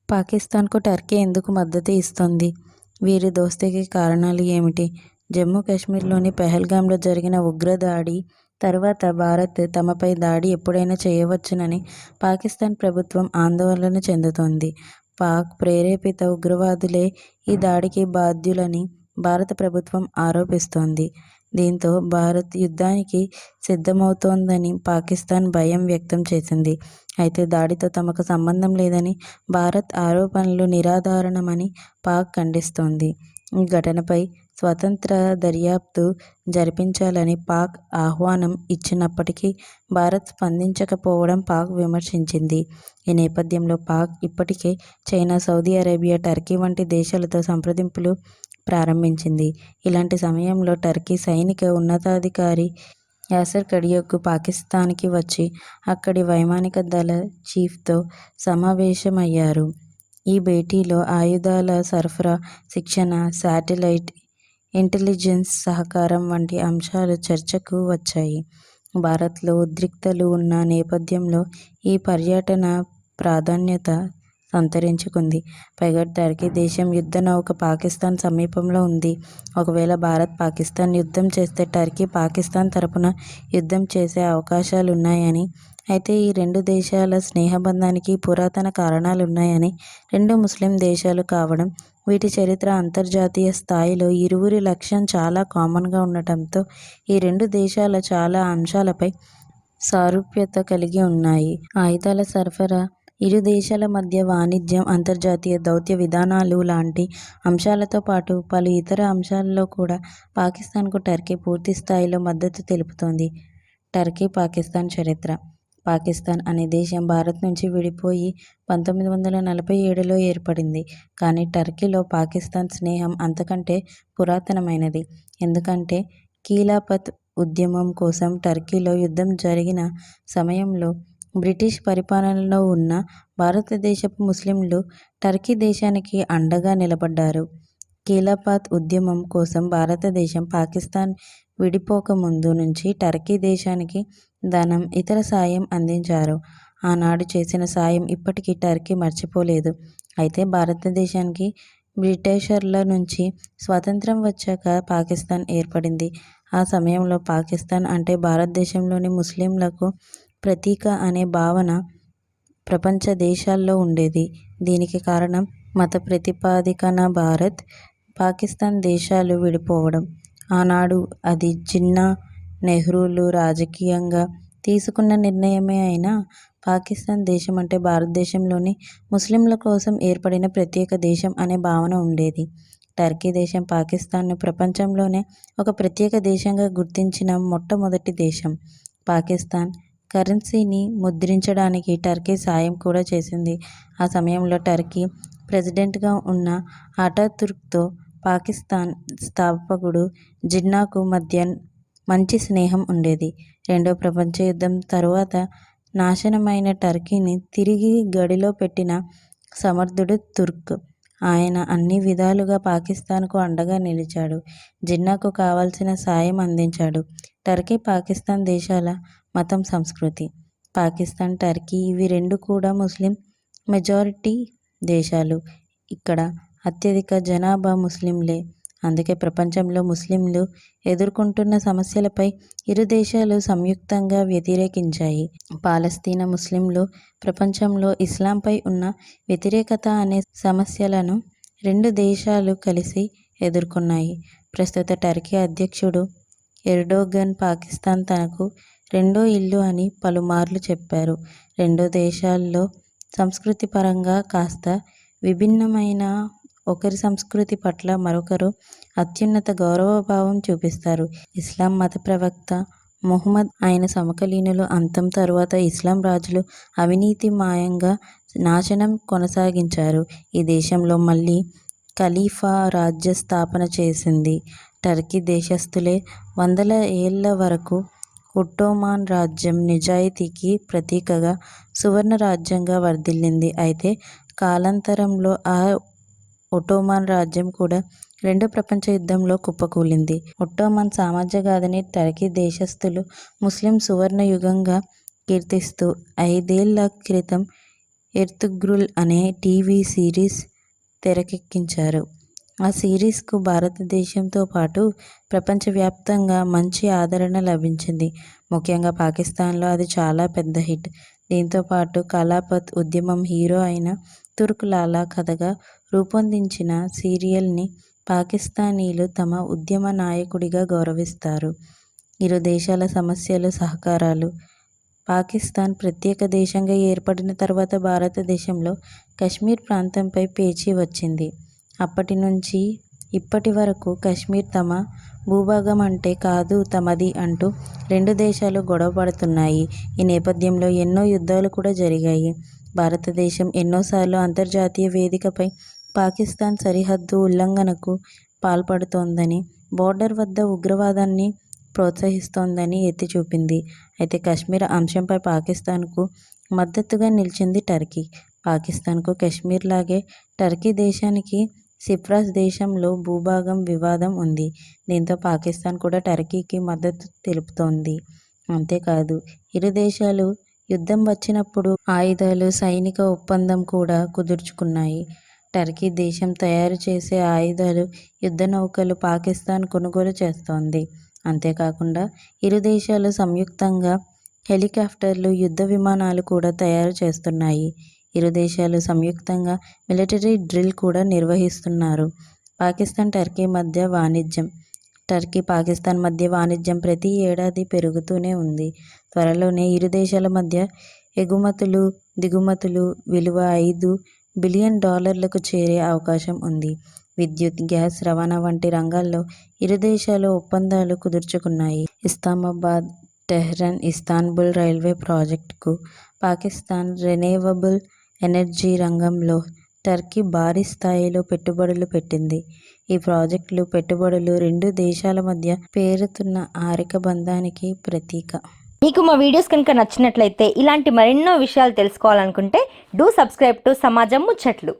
పాకిస్తాన్కు టర్కీ ఎందుకు మద్దతు ఇస్తోంది? వీరి దోస్తీకి కారణాలు ఏమిటి? జమ్మూ కాశ్మీర్లోని పెహల్గాంలో జరిగిన ఉగ్రదాడి తర్వాత భారత్ తమపై దాడి ఎప్పుడైనా చేయవచ్చునని పాకిస్తాన్ ప్రభుత్వం ఆందోళన చెందుతోంది. పాక్ ప్రేరేపిత ఉగ్రవాదులే ఈ దాడికి బాధ్యులని భారత ప్రభుత్వం ఆరోపిస్తోంది. దీంతో భారత్ యుద్ధానికి సిద్ధమవుతోందని పాకిస్తాన్ భయం వ్యక్తం చేసింది. అయితే దాడితో తమకు సంబంధం లేదని, భారత్ ఆరోపణలు నిరాధారణమని పాక్ ఖండిస్తోంది. ఈ ఘటనపై స్వతంత్ర దర్యాప్తు జరిపించాలని పాక్ ఆహ్వానం ఇచ్చినప్పటికీ భారత్ స్పందించకపోవడం పాక్ విమర్శించింది. ఈ నేపథ్యంలో పాక్ ఇప్పటికే చైనా, సౌదీ అరేబియా, టర్కీ వంటి దేశాలతో సంప్రదింపులు ప్రారంభించింది. ఇలాంటి సమయంలో టర్కీ సైనిక ఉన్నతాధికారి యాసర్ కడియోకు పాకిస్తాన్కి వచ్చి అక్కడి వైమానిక దళ చీఫ్తో సమావేశమయ్యారు. ఈ భేటీలో ఆయుధాల సరఫరా, శిక్షణ, శాటిలైట్ ఇంటెలిజెన్స్ సహకారం వంటి అంశాలు చర్చకు వచ్చాయి. భారత్లో ఉద్రిక్తతలు ఉన్న నేపథ్యంలో ఈ పర్యటన ప్రాధాన్యత సంతరించుకుంది. పైగా టర్కీ దేశం యుద్ధ నౌక పాకిస్తాన్ సమీపంలో ఉంది. ఒకవేళ భారత్ పాకిస్తాన్ యుద్ధం చేస్తే టర్కీ పాకిస్తాన్ తరపున యుద్ధం చేసే అవకాశాలున్నాయని, అయితే ఈ రెండు దేశాల స్నేహబంధానికి పురాతన కారణాలున్నాయని, రెండు ముస్లిం దేశాలు కావడం, వీటి చరిత్ర, అంతర్జాతీయ స్థాయిలో ఇరువురి లక్ష్యం చాలా కామన్గా ఉండటంతో ఈ రెండు దేశాలు చాలా అంశాలపై సారూప్యత కలిగి ఉన్నాయి. ఆయుధాల సరఫరా, ఇరు దేశాల మధ్య వాణిజ్యం, అంతర్జాతీయ దౌత్య విధానాలు లాంటి అంశాలతో పాటు పలు ఇతర అంశాల్లో కూడా పాకిస్తాన్కు టర్కీ పూర్తి స్థాయిలో మద్దతు తెలుపుతోంది. టర్కీ పాకిస్తాన్ చరిత్ర. పాకిస్తాన్ అనే దేశం భారత్ నుంచి విడిపోయి 1947లో ఏర్పడింది. కానీ టర్కీలో పాకిస్తాన్ స్నేహం అంతకంటే పురాతనమైనది. ఎందుకంటే ఖిలాఫత్ ఉద్యమం కోసం టర్కీలో యుద్ధం జరిగిన సమయంలో బ్రిటిష్ పరిపాలనలో ఉన్న భారతదేశపు ముస్లింలు టర్కీ దేశానికి అండగా నిలబడ్డారు. ఖిలాఫత్ ఉద్యమం కోసం భారతదేశం, పాకిస్తాన్ విడిపోక ముందు నుంచి టర్కీ దేశానికి ధనం, ఇతర సాయం అందించారు. ఆనాడు చేసిన సాయం ఇప్పటికీ టర్కీ మర్చిపోలేదు. అయితే భారతదేశానికి బ్రిటిషర్ల నుంచి స్వాతంత్ర్యం వచ్చాక పాకిస్తాన్ ఏర్పడింది. ఆ సమయంలో పాకిస్తాన్ అంటే భారతదేశంలోని ముస్లింలకు ప్రతీక అనే భావన ప్రపంచ దేశాల్లో ఉండేది. దీనికి కారణం మత ప్రాతిపదికన భారత్, పాకిస్తాన్ దేశాలు విడిపోవడం. ఆనాడు అది జిన్నా, నెహ్రూలు రాజకీయంగా తీసుకున్న నిర్ణయమే అయినా పాకిస్తాన్ దేశం అంటే భారతదేశంలోని ముస్లింల కోసం ఏర్పడిన ప్రత్యేక దేశం అనే భావన ఉండేది. టర్కీ దేశం పాకిస్తాన్ను ప్రపంచంలోనే ఒక ప్రత్యేక దేశంగా గుర్తించిన మొట్టమొదటి దేశం. పాకిస్తాన్ కరెన్సీని ముద్రించడానికి టర్కీ సాయం కూడా చేసింది. ఆ సమయంలో టర్కీ ప్రెసిడెంట్గా ఉన్న అటాతుర్క్తో పాకిస్తాన్ స్థాపకుడు జిన్నాకు మధ్య మంచి స్నేహం ఉండేది. రెండో ప్రపంచ యుద్ధం తరువాత నాశనమైన టర్కీని తిరిగి గడిలో పెట్టిన సమర్థుడు తుర్క్. ఆయన అన్ని విధాలుగా పాకిస్తాన్కు అండగా నిలిచాడు. జిన్నాకు కావాల్సిన సాయం అందించాడు. టర్కీ, పాకిస్తాన్ దేశాల మతం, సంస్కృతి. పాకిస్తాన్, టర్కీ ఇవి రెండు కూడా ముస్లిం మెజారిటీ దేశాలు. ఇక్కడ అత్యధిక జనాభా ముస్లింలే. అందుకే ప్రపంచంలో ముస్లింలు ఎదుర్కొంటున్న సమస్యలపై ఇరు దేశాలు సంయుక్తంగా వ్యతిరేకించాయి. పాలస్తీనా ముస్లింలు ప్రపంచంలో ఇస్లాంపై ఉన్న వ్యతిరేకత అనే సమస్యలను రెండు దేశాలు కలిసి ఎదుర్కొన్నాయి. ప్రస్తుత టర్కీ అధ్యక్షుడు ఎర్డోగన్ పాకిస్తాన్ తనకు రెండో ఇల్లు అని పలుమార్లు చెప్పారు. రెండు దేశాల్లో సంస్కృతి పరంగా కాస్త విభిన్నమైన ఒకరి సంస్కృతి పట్ల మరొకరు అత్యున్నత గౌరవభావం చూపిస్తారు. ఇస్లాం మత ప్రవక్త ముహమ్మద్, ఆయన సమకాలీనుల అంతం తరువాత ఇస్లాం రాజులు అవినీతిమయంగా నాశనం కొనసాగించారు. ఈ దేశంలో మళ్ళీ ఖలీఫా రాజ్య స్థాపన చేసింది టర్కీ దేశస్థులే. వందల ఏళ్ల వరకు ఒట్టోమన్ రాజ్యం నిజాయితీకి ప్రతీకగా, సువర్ణ రాజ్యంగా వర్ధిల్లింది. అయితే కాలాంతరంలో ఆ ఒట్టోమన్ రాజ్యం కూడా రెండో ప్రపంచ యుద్ధంలో కుప్పకూలింది. ఒట్టోమన్ సామ్రాజ్యగాథని టర్కీ దేశస్థులు ముస్లిం సువర్ణ యుగంగా కీర్తిస్తూ 5 ఏళ్ల క్రితం ఎర్తుగ్రుల్ అనే టీవీ సిరీస్ తెరకెక్కించారు. ఆ సిరీస్కు భారతదేశంతో పాటు ప్రపంచవ్యాప్తంగా మంచి ఆదరణ లభించింది. ముఖ్యంగా పాకిస్తాన్లో అది చాలా పెద్ద హిట్. దీంతోపాటు కలాపత్ ఉద్యమం హీరో అయిన తుర్క్ లాలా కథగా రూపొందించిన సీరియల్ని పాకిస్తానీలు తమ ఉద్యమ నాయకుడిగా గౌరవిస్తారు. ఇరు దేశాల సమస్యలు, సహకారాలు. పాకిస్తాన్ ప్రత్యేక దేశంగా ఏర్పడిన తర్వాత భారతదేశంలో కశ్మీర్ ప్రాంతంపై పేచీ వచ్చింది. అప్పటి నుంచి ఇప్పటి వరకు కశ్మీర్ తమ భూభాగం అంటే కాదు తమది అంటూ రెండు దేశాలు గొడవ పడుతున్నాయి. ఈ నేపథ్యంలో ఎన్నో యుద్ధాలు కూడా జరిగాయి. భారతదేశం ఎన్నోసార్లు అంతర్జాతీయ వేదికపై పాకిస్తాన్ సరిహద్దు ఉల్లంఘనకు పాల్పడుతోందని, బోర్డర్ వద్ద ఉగ్రవాదాన్ని ప్రోత్సహిస్తోందని ఎత్తి చూపింది. అయితే కశ్మీర్ అంశంపై పాకిస్తాన్కు మద్దతుగా నిలిచింది టర్కీ. పాకిస్తాన్కు కశ్మీర్ లాగే టర్కీ దేశానికి సిప్రస్ దేశంలో భూభాగం వివాదం ఉంది. దీంతో పాకిస్తాన్ కూడా టర్కీకి మద్దతు తెలుపుతోంది. అంతేకాదు ఇరు దేశాలు యుద్ధం వచ్చినప్పుడు ఆయుధాలు, సైనిక ఒప్పందం కూడా కుదుర్చుకున్నాయి. టర్కీ దేశం తయారు చేసే ఆయుధాలు, యుద్ధ నౌకలు పాకిస్తాన్ కొనుగోలు చేస్తోంది. అంతేకాకుండా ఇరు దేశాలు సంయుక్తంగా హెలికాప్టర్లు, యుద్ధ విమానాలు కూడా తయారు చేస్తున్నాయి. ఇరు దేశాలు సంయుక్తంగా మిలిటరీ డ్రిల్ కూడా నిర్వహిస్తున్నారు. పాకిస్తాన్ టర్కీ మధ్య వాణిజ్యం. టర్కీ పాకిస్తాన్ మధ్య వాణిజ్యం ప్రతి ఏడాది పెరుగుతూనే ఉంది. త్వరలోనే ఇరు దేశాల మధ్య ఎగుమతులు, దిగుమతులు విలువ $5 బిలియన్ చేరే అవకాశం ఉంది. విద్యుత్, గ్యాస్ రవాణా వంటి రంగాల్లో ఇరు దేశాలు ఒప్పందాలు కుదుర్చుకున్నాయి. ఇస్లామాబాద్, టెహ్రాన్, ఇస్తాన్బుల్ రైల్వే ప్రాజెక్టుకు పాకిస్తాన్ రెన్యూవబుల్ ఎనర్జీ రంగంలో టర్కీ భారీ స్థాయిలో పెట్టుబడులు పెట్టింది. ఈ ప్రాజెక్టులు, పెట్టుబడులు రెండు దేశాల మధ్య పేరుతున్న ఆర్థిక బంధానికి ప్రతీక. మీకు మా వీడియోస్ కనుక నచ్చినట్లయితే ఇలాంటి మరెన్నో విషయాలు తెలుసుకోవాలనుకుంటే డూ సబ్స్క్రైబ్ టు సమాజం ముచ్చట్లు.